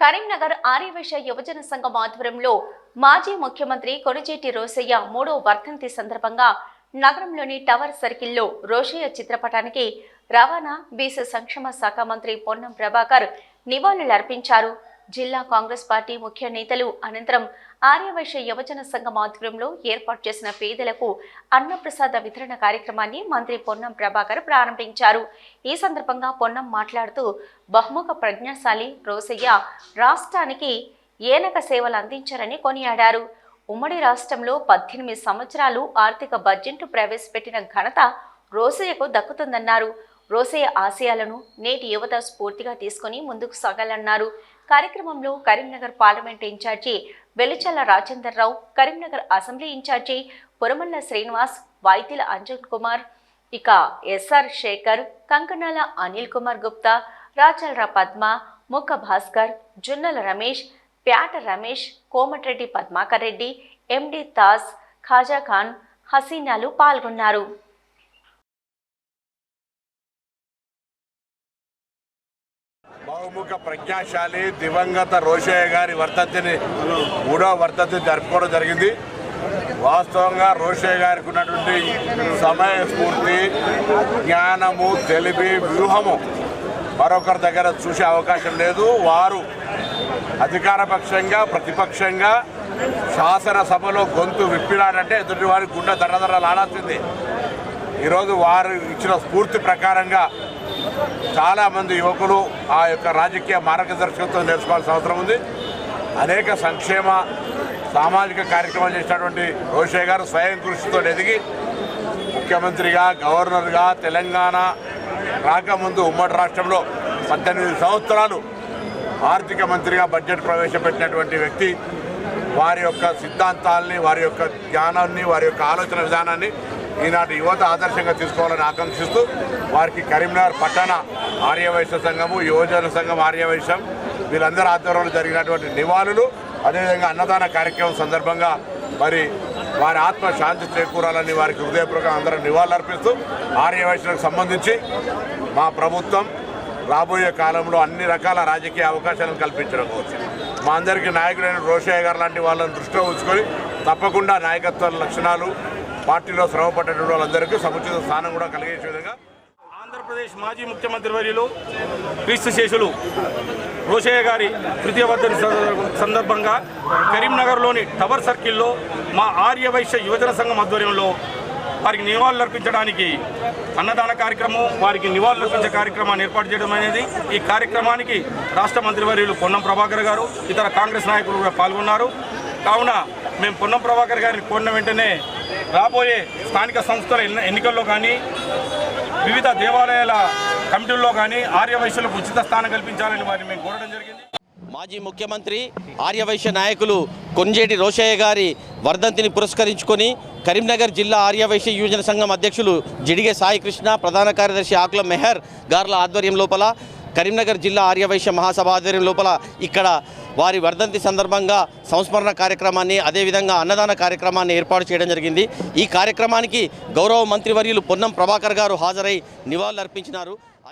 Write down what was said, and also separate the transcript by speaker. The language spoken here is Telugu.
Speaker 1: కరీంనగర్ ఆర్యవైశ్య యువజన సంఘం ఆధ్వర్యంలో మాజీ ముఖ్యమంత్రి కొణిజేటి రోశయ్య 3వ వర్ధంతి సందర్భంగా నగరంలోని టవర్ సర్కిల్లో రోశయ్య చిత్రపటానికి రవాణా బీసీ సంక్షేమ శాఖ మంత్రి పొన్నం ప్రభాకర్ నివాళులర్పించారు. జిల్లా కాంగ్రెస్ పార్టీ ముఖ్య నేతలు అనంతరం ఆర్యవైశ్య యువజన సంఘం ఆధ్వర్యంలో ఏర్పాటు చేసిన పేదలకు అన్నప్రసాద వితరణ కార్యక్రమాన్ని మంత్రి పొన్నం ప్రభాకర్ ప్రారంభించారు. ఈ సందర్భంగా పొన్నం మాట్లాడుతూ బహుముఖ ప్రజ్ఞాశాలి రోశయ్య రాష్ట్రానికి ఏనక సేవలు అందించారని కొనియాడారు. ఉమ్మడి రాష్ట్రంలో 18 సంవత్సరాలు ఆర్థిక బడ్జెట్ ప్రవేశపెట్టిన ఘనత రోశయ్యకు దక్కుతుందన్నారు. రోశయ్య ఆశయాలను నేటి యువత స్ఫూర్తిగా తీసుకుని ముందుకు సాగాలన్నారు. కార్యక్రమంలో కరీంనగర్ పార్లమెంట్ ఇన్ఛార్జి వెలిచల్ల రాజేందర్ రావు, కరీంనగర్ అసెంబ్లీ ఇన్ఛార్జి పురమల్ల శ్రీనివాస్, వైద్యుల అంజన్ కుమార్, ఇక ఎస్ఆర్ శేఖర్, కంకణాల అనిల్ కుమార్ గుప్తా, రాచల్రా పద్మ, ముక్క భాస్కర్, జున్నల రమేష్, ప్యాట రమేష్, కోమటిరెడ్డి పద్మాకర్ రెడ్డి, ఎండి తాజ్, ఖాజా ఖాన్, హసీనాలు పాల్గొన్నారు.
Speaker 2: బహుముఖ ప్రజ్ఞాశాలి దివంగత రోశయ్య గారి వర్ధంతిని 3వ వర్ధంతిని జరుపుకోవడం జరిగింది. వాస్తవంగా రోశయ్య గారికి ఉన్నటువంటి సమయ స్ఫూర్తి, జ్ఞానము, తెలివి, వ్యూహము మరొకరి దగ్గర చూసే అవకాశం లేదు. వారు అధికారపక్షంగా ప్రతిపక్షంగా శాసనసభలో గొంతు విప్పినాడంటే ఎదుటి వారి గుండె దర్రదర్రలాడాల్సింది. ఈరోజు వారు ఇచ్చిన స్ఫూర్తి ప్రకారంగా చాలామంది యువకులు ఆ యొక్క రాజకీయ మార్గదర్శకత్వం నేర్చుకోవాల్సిన అవసరం ఉంది. అనేక సంక్షేమ సామాజిక కార్యక్రమాలు చేసినటువంటి రోశయ్య గారు స్వయం కృషితో ఎదిగి ముఖ్యమంత్రిగా, గవర్నర్గా తెలంగాణ రాకముందు ఉమ్మడి రాష్ట్రంలో 18 సంవత్సరాలు ఆర్థిక మంత్రిగా బడ్జెట్ ప్రవేశపెట్టినటువంటి వ్యక్తి. వారి యొక్క సిద్ధాంతాలని, వారి యొక్క జ్ఞానాన్ని, వారి యొక్క ఆలోచన విధానాన్ని ఈనాటి యువత ఆదర్శంగా తీసుకోవాలని ఆకాంక్షిస్తూ వారికి కరీంనగర్ పట్టణ ఆర్యవైశ్య సంఘము, యువజన సంఘం ఆర్యవైశ్యం వీళ్ళందరి ఆధ్వర్యంలో జరిగినటువంటి నివాళులు, అదేవిధంగా అన్నదాన కార్యక్రమం సందర్భంగా మరి వారి ఆత్మ శాంతి చేకూరాలని వారికి హృదయపూర్వకంగా అందరం నివాళులు అర్పిస్తూ ఆర్యవైశ్యులకు సంబంధించి మా ప్రభుత్వం రాబోయే కాలంలో అన్ని రకాల రాజకీయ అవకాశాలను కల్పించడం కోసం మా అందరికీ నాయకుడైన రోశయ్య గారు లాంటి వాళ్ళని దృష్టిలో ఉంచుకొని తప్పకుండా నాయకత్వ లక్షణాలు, పార్టీలో శ్రమపడ్డటువంటి వాళ్ళందరికీ సముచిత స్థానం కూడా కలిగించే విధంగా
Speaker 3: ఆంధ్రప్రదేశ్ మాజీ ముఖ్యమంత్రి వర్యులు క్రీస్తు శేషులు రోశయ్య గారి 3వ వర్ధంతి సందర్భంగా కరీంనగర్లోని టవర్ సర్కిల్లో మా ఆర్యవైశ్య యువజన సంఘం ఆధ్వర్యంలో వారికి నివాళులర్పించడానికి అన్నదాన కార్యక్రమం, వారికి నివాళులర్పించే కార్యక్రమాన్ని ఏర్పాటు చేయడం అనేది. ఈ కార్యక్రమానికి రాష్ట్ర మంత్రివర్యులు పొన్నం ప్రభాకర్ గారు, ఇతర కాంగ్రెస్ నాయకులు కూడా పాల్గొన్నారు. కావున మేము పొన్నం ప్రభాకర్ గారిని కోరిన వెంటనే రాబోయే స్థానిక సంస్థల ఎన్నికల్లో కానీ, వివిధ దేవాలయాల కమిటీల్లో కానీ ఆర్యవైశ్యులకు ఉచిత స్థానం కల్పించాలని వారిని మేము కోరడం జరిగింది.
Speaker 4: మాజీ ముఖ్యమంత్రి ఆర్యవైశ్య నాయకులు కొణిజేటి రోశయ్య గారి వర్ధంతిని పురస్కరించుకొని కరీంనగర్ జిల్లా ఆర్యవైశ్య యువజన సంఘం అధ్యక్షులు జిడిగే సాయికృష్ణ, ప్రధాన కార్యదర్శి ఆకుల మెహర్ గార్ల ఆధ్వర్యం లోపల, కరీంనగర్ జిల్లా ఆర్యవైశ్య మహాసభ ఆధ్వర్యం లోపల ఇక్కడ వారి వర్ధంతి సందర్భంగా సంస్మరణ కార్యక్రమాన్ని, అదేవిధంగా అన్నదాన కార్యక్రమాన్ని ఏర్పాటు చేయడం జరిగింది. ఈ కార్యక్రమానికి గౌరవ మంత్రివర్యులు పొన్నం ప్రభాకర్ గారు హాజరై నివాళులర్పించినారు.